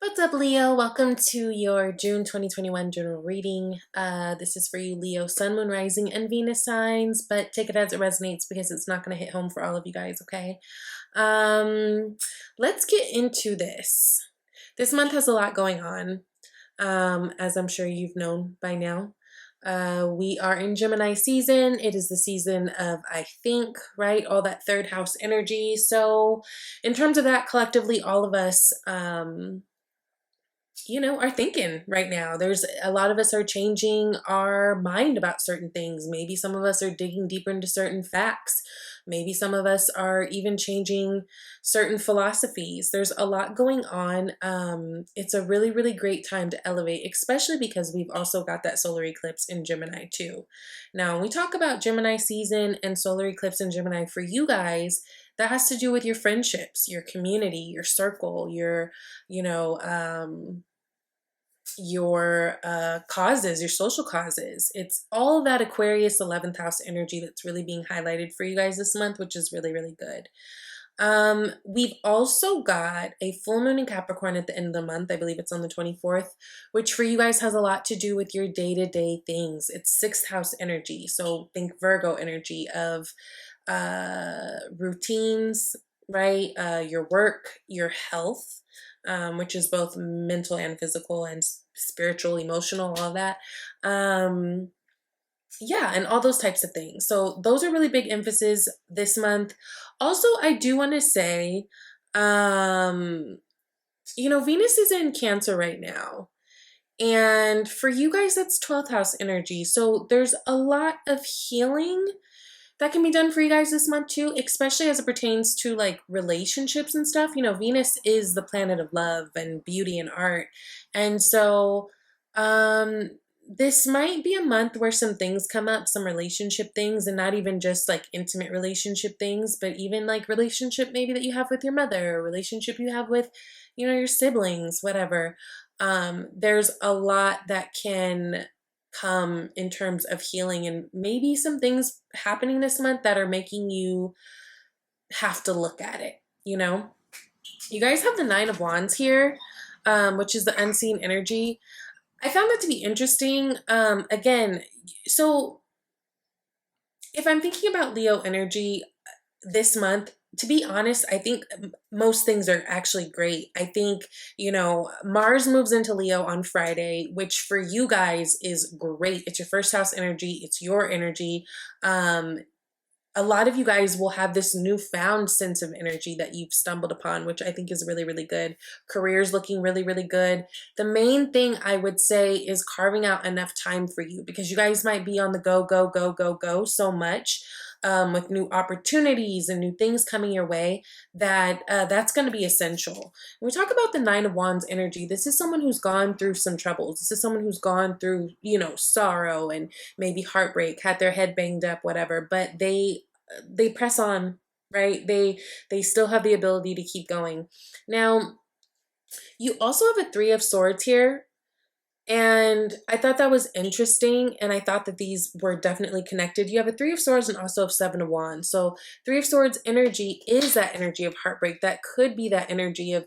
What's up, Leo? Welcome to your June 2021 journal reading. This is for you, Leo, Sun, Moon, Rising, and Venus signs, but take it as it resonates because it's not going to hit home for all of you guys, okay? Let's get into this. This month has a lot going on, as I'm sure you've known by now. We are in Gemini season. It is the season of, I think, right, all that third house energy. So in terms of that, collectively, all of us, are thinking right now. There's a lot of us are changing our mind about certain things. Maybe some of us are digging deeper into certain facts. Maybe some of us are even changing certain philosophies. There's a lot going on. It's a really, really great time to elevate, especially because we've also got that solar eclipse in Gemini too. Now, when we talk about Gemini season and solar eclipse in Gemini for you guys, that has to do with your friendships, your community, your circle, your causes, your social causes. It's all that Aquarius 11th house energy that's really being highlighted for you guys this month, which is really, really good. We've also got a full moon in Capricorn at the end of the month. I believe it's on the 24th, which for you guys has a lot to do with your day-to-day things. It's 6th house energy. So think Virgo energy of routines, right? Your work, your health, which is both mental and physical and spiritual, emotional, all that. Yeah, and all those types of things. So those are really big emphasis this month. Also, I do want to say, Venus is in Cancer right now. And for you guys, that's 12th house energy. So there's a lot of healing that can be done for you guys this month too, especially as it pertains to like relationships and stuff. Venus is the planet of love and beauty and art. And so this might be a month where some things come up, some relationship things, and not even just like intimate relationship things, but even like relationship maybe that you have with your mother, or relationship you have with, your siblings, whatever. There's a lot that can come in terms of healing, and maybe some things happening this month that are making you have to look at it. You guys have the 9 of Wands here, which is the unseen energy. I found that to be interesting. Again, so if I'm thinking about Leo energy this month, to be honest, I think most things are actually great. I think, Mars moves into Leo on Friday, which for you guys is great. It's your first house energy. It's your energy. A lot of you guys will have this newfound sense of energy that you've stumbled upon, which I think is really, really good. Career's looking really, really good. The main thing I would say is carving out enough time for you, because you guys might be on the go, go, go, go, go so much. With new opportunities and new things coming your way, that's going to be essential. When we talk about the 9 of Wands energy, this is someone who's gone through some troubles. This is someone who's gone through, sorrow and maybe heartbreak, had their head banged up, whatever, but they press on, right? They still have the ability to keep going. Now, you also have a 3 of Swords here. And I thought that was interesting, and I thought that these were definitely connected. You have a 3 of Swords and also a 7 of Wands. So 3 of Swords energy is that energy of heartbreak. That could be that energy of,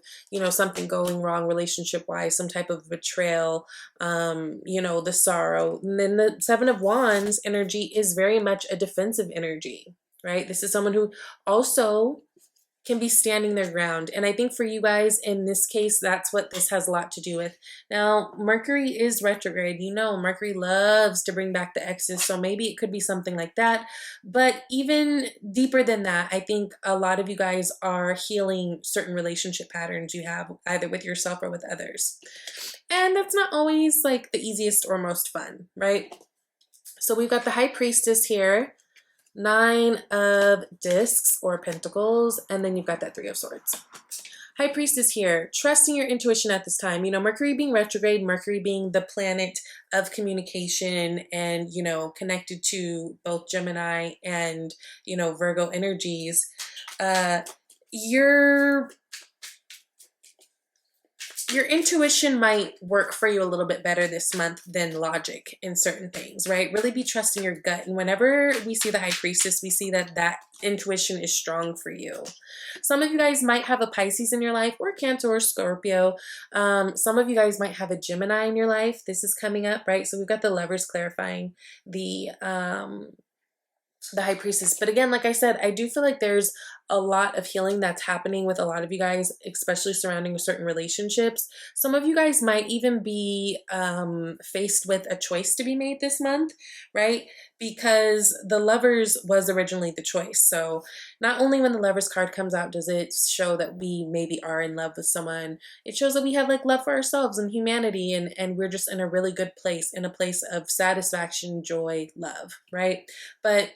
something going wrong relationship-wise, some type of betrayal, the sorrow. And then the 7 of Wands energy is very much a defensive energy, right? This is someone who also can be standing their ground. And I think for you guys, in this case, that's what this has a lot to do with. Now, Mercury is retrograde. Mercury loves to bring back the exes. So maybe it could be something like that. But even deeper than that, I think a lot of you guys are healing certain relationship patterns you have either with yourself or with others. And that's not always like the easiest or most fun, right? So we've got the High Priestess here. 9 of Discs or Pentacles, and then you've got that 3 of Swords. High Priestess here, trusting your intuition at this time. Mercury being retrograde, Mercury being the planet of communication and, connected to both Gemini and, Virgo energies. You're your intuition might work for you a little bit better this month than logic in certain things, right? Really be trusting your gut. And whenever we see the High Priestess, we see that that intuition is strong for you. Some of you guys might have a Pisces in your life, or Cancer or Scorpio. Some of you guys might have a Gemini in your life. This is coming up, right? So we've got the Lovers clarifying the High Priestess. But again, like I said, I do feel like there's a lot of healing that's happening with a lot of you guys, especially surrounding certain relationships. Some of you guys might even be faced with a choice to be made this month, right? Because the Lovers was originally the choice. So not only when the Lovers card comes out does it show that we maybe are in love with someone, it shows that we have like love for ourselves and humanity, and we're just in a really good place, in a place of satisfaction, joy, love, right? But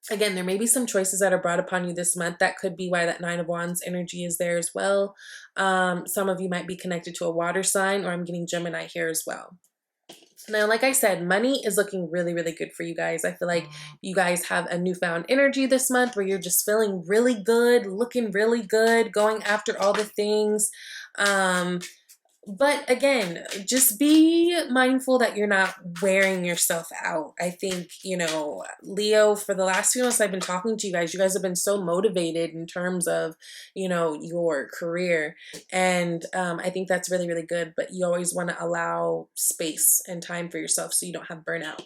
again, there may be some choices that are brought upon you this month. That could be why that Nine of Wands energy is there as well. Some of you might be connected to a water sign, or I'm getting Gemini here as well. Now, like I said, money is looking really, really good for you guys. I feel like you guys have a newfound energy this month where you're just feeling really good, looking really good, going after all the things. But again, just be mindful that you're not wearing yourself out. I think, you know, Leo, for the last few months I've been talking to you guys have been so motivated in terms of, you know, your career. And I think that's really, really good. But you always want to allow space and time for yourself so you don't have burnout.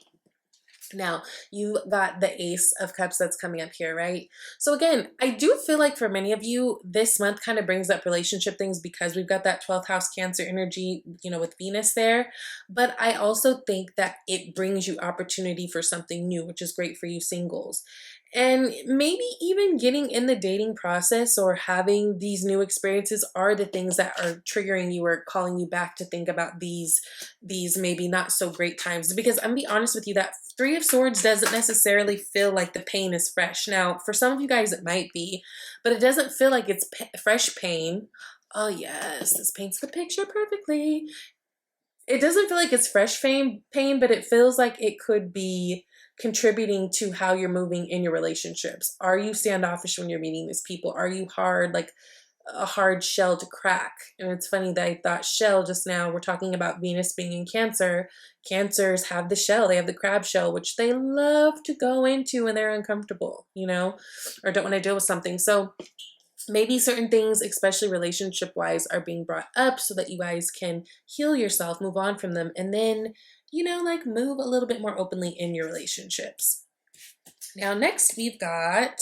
Now, you got the Ace of Cups that's coming up here, right? So again, I do feel like for many of you, this month kind of brings up relationship things because we've got that 12th house Cancer energy, you know, with Venus there. But I also think that it brings you opportunity for something new, which is great for you singles. And maybe even getting in the dating process or having these new experiences are the things that are triggering you or calling you back to think about these maybe not so great times. Because I'm gonna be honest with you, that Three of Swords doesn't necessarily feel like the pain is fresh. Now, for some of you guys, it might be, but it doesn't feel like it's fresh pain. Oh yes, this paints the picture perfectly. It doesn't feel like it's fresh pain, but it feels like it could be contributing to how you're moving in your relationships. Are you standoffish when you're meeting these people? Are you hard, like a hard shell to crack? And it's funny that I thought shell just now. We're talking about Venus being in Cancer. Cancers have the shell. They have the crab shell, which they love to go into when they're uncomfortable, you know, or don't want to deal with something. So maybe certain things, especially relationship wise, are being brought up so that you guys can heal yourself, move on from them, and then, you know, like move a little bit more openly in your relationships. Now, next we've got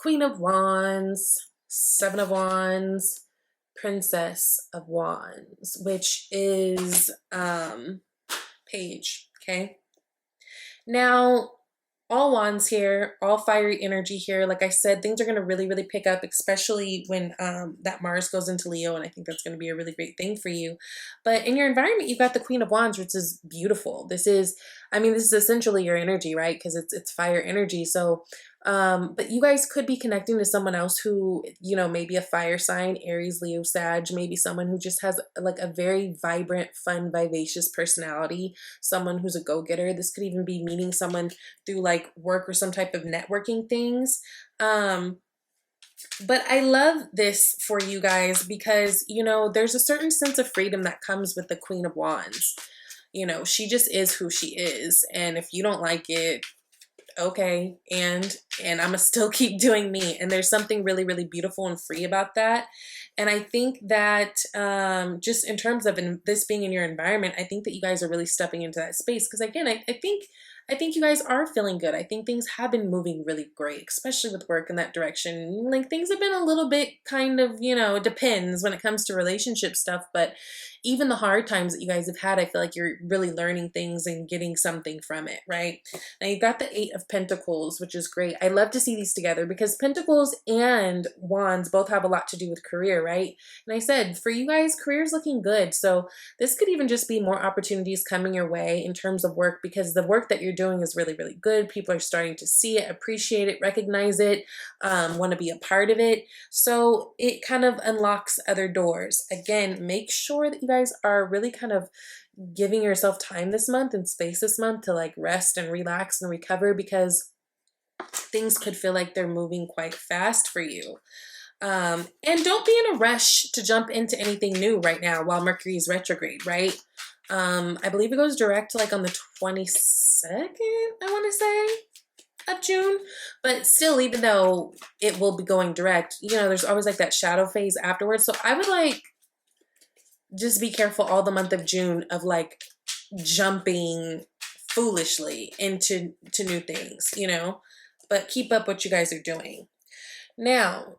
Queen of Wands, Seven of Wands, Princess of Wands, which is Page, okay? Now, all wands here, all fiery energy here. Like I said, things are going to really, really pick up, especially when that Mars goes into Leo, and I think that's going to be a really great thing for you. But in your environment, you've got the Queen of Wands, which is beautiful. This is, I mean, this is essentially your energy, right? Because it's fire energy. So, but you guys could be connecting to someone else who, you know, maybe a fire sign, Aries, Leo, Sag, maybe someone who just has like a very vibrant, fun, vivacious personality, someone who's a go-getter. This could even be meeting someone through like work or some type of networking things. But I love this for you guys because, you know, there's a certain sense of freedom that comes with the Queen of Wands. You know, she just is who she is. And if you don't like it, okay, and I'm gonna still keep doing me. And there's something really, really beautiful and free about that. And I think that just in terms of this being in your environment, I think that you guys are really stepping into that space. Because again, I think you guys are feeling good. I think things have been moving really great, especially with work in that direction. Like things have been a little bit kind of, you know, it depends when it comes to relationship stuff, but even the hard times that you guys have had, I feel like you're really learning things and getting something from it, right? Now you've got the Eight of Pentacles, which is great. I love to see these together because Pentacles and Wands both have a lot to do with career, right? And I said, for you guys, career's looking good. So this could even just be more opportunities coming your way in terms of work because the work that you're doing is really, really good. People are starting to see it, appreciate it, recognize it, want to be a part of it. So it kind of unlocks other doors. Again, make sure that you guys are really kind of giving yourself time this month and space this month to like rest and relax and recover because things could feel like they're moving quite fast for you. And don't be in a rush to jump into anything new right now while Mercury is retrograde, right? I believe it goes direct like on the 22nd, I want to say, of June. But still, even though it will be going direct, you know, there's always like that shadow phase afterwards. So I would like just be careful all the month of June of like jumping foolishly into new things, you know, but keep up what you guys are doing. Now,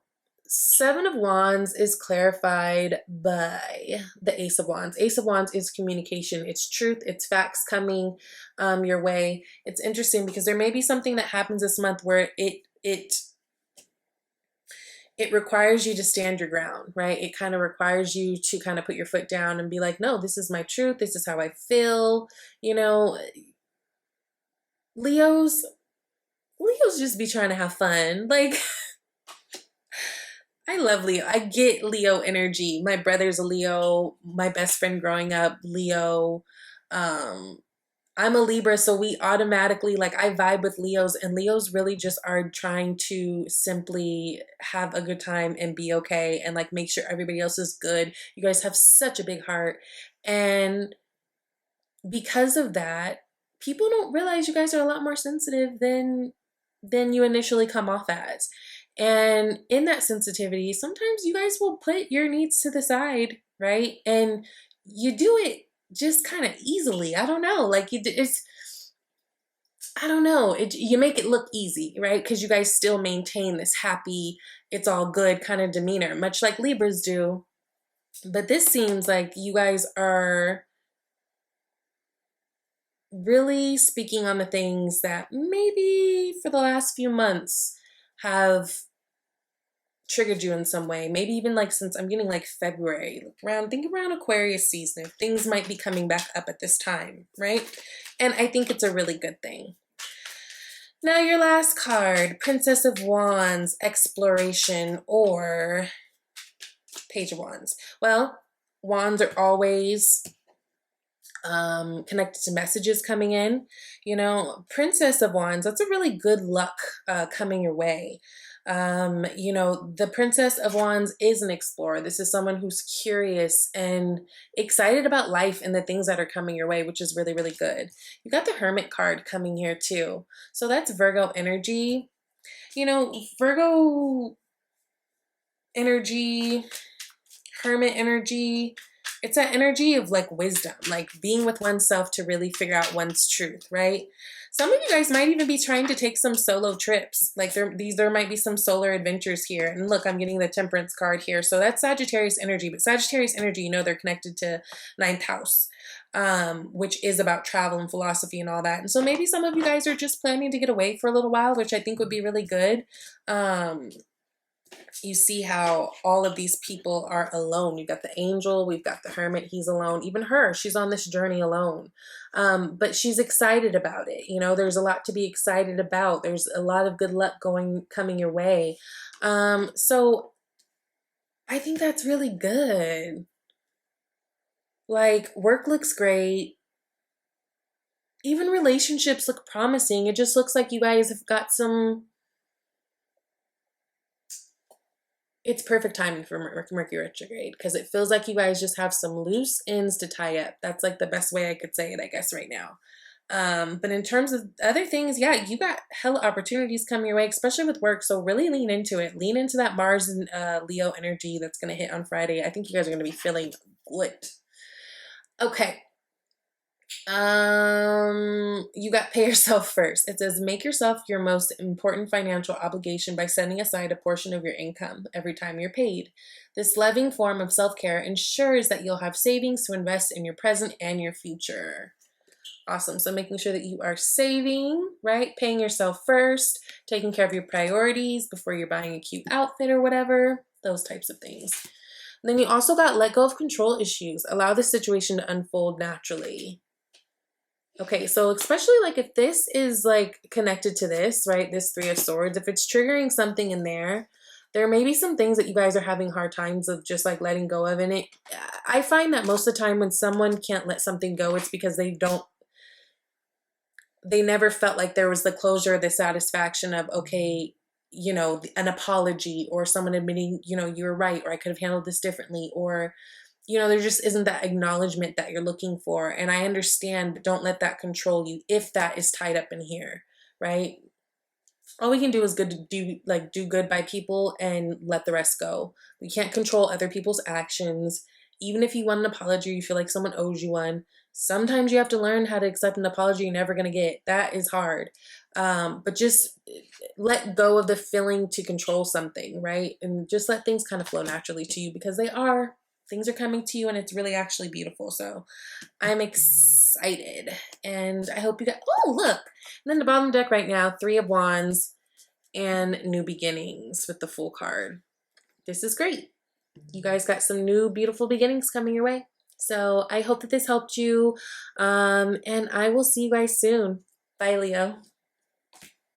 Seven of Wands is clarified by the Ace of Wands. Ace of Wands is communication. It's truth. It's facts coming your way. It's interesting because there may be something that happens this month where it requires you to stand your ground, right? It kind of requires you to kind of put your foot down and be like, no, this is my truth. This is how I feel. You know, Leos just be trying to have fun. Like, I love Leo. I get Leo energy. My brother's a Leo. My best friend growing up, Leo. I'm a Libra, so we automatically, like, I vibe with Leos, and Leos really just are trying to simply have a good time and be okay and, like, make sure everybody else is good. You guys have such a big heart. And because of that, people don't realize you guys are a lot more sensitive than you initially come off as. And in that sensitivity, sometimes you guys will put your needs to the side, right? And you do it just kind of easily. I don't know. Like I don't know. You make it look easy, right? Because you guys still maintain this happy, it's all good kind of demeanor, much like Libras do. But this seems like you guys are really speaking on the things that maybe for the last few months have triggered you in some way. Maybe even like since I'm getting like February, think around Aquarius season, things might be coming back up at this time, right? And I think it's a really good thing. Now your last card, Princess of Wands, exploration, or Page of Wands. Well, wands are always connected to messages coming in. You know, Princess of Wands, that's a really good luck coming your way. You know, the Princess of Wands is an explorer. This is someone who's curious and excited about life and the things that are coming your way, which is really, really good. You got the Hermit card coming here too. So that's Virgo energy. You know, Virgo energy, Hermit energy, it's that energy of like wisdom, like being with oneself to really figure out one's truth, right? Some of you guys might even be trying to take some solo trips. Like there might be some solar adventures here. And look, I'm getting the Temperance card here. So that's Sagittarius energy. But Sagittarius energy, you know, they're connected to 9th house, which is about travel and philosophy and all that. And so maybe some of you guys are just planning to get away for a little while, which I think would be really good. You see how all of these people are alone. You've got the angel, we've got the hermit, he's alone. Even her, she's on this journey alone. But she's excited about it. You know, there's a lot to be excited about. There's a lot of good luck coming your way. So I think that's really good. Like, work looks great. Even relationships look promising. It just looks like you guys have got some... It's perfect timing for Mercury retrograde because it feels like you guys just have some loose ends to tie up. That's like the best way I could say it, I guess, right now. But in terms of other things, yeah, you got hella opportunities coming your way, especially with work. So really lean into it. Lean into that Mars and Leo energy that's going to hit on Friday. I think you guys are going to be feeling good. Okay. You got pay yourself first. It says make yourself your most important financial obligation by setting aside a portion of your income every time you're paid. This loving form of self-care ensures that you'll have savings to invest in your present and your future. Awesome. So making sure that you are saving, right? Paying yourself first, taking care of your priorities before you're buying a cute outfit or whatever, those types of things. And then you also got let go of control issues. Allow the situation to unfold naturally. Okay, so especially like if this is like connected to this, right? This Three of Swords, if it's triggering something in there, there may be some things that you guys are having hard times of just like letting go of. And I find that most of the time when someone can't let something go, it's because they never felt like there was the closure, the satisfaction of, okay, you know, an apology or someone admitting, you know, you're right, or I could have handled this differently, or, you know, there just isn't that acknowledgement that you're looking for. And I understand, but don't let that control you if that is tied up in here, right? All we can do is do good by people and let the rest go. We can't control other people's actions. Even if you want an apology, you feel like someone owes you one. Sometimes you have to learn how to accept an apology you're never gonna get. That is hard. But just let go of the feeling to control something, right? And just let things kind of flow naturally to you, because they are. Things are coming to you and it's really actually beautiful. So I'm excited and I hope you got, oh, look. And then the bottom deck right now, 3 of Wands and New Beginnings with the Fool card. This is great. You guys got some new beautiful beginnings coming your way. So I hope that this helped you. And I will see you guys soon. Bye, Leo.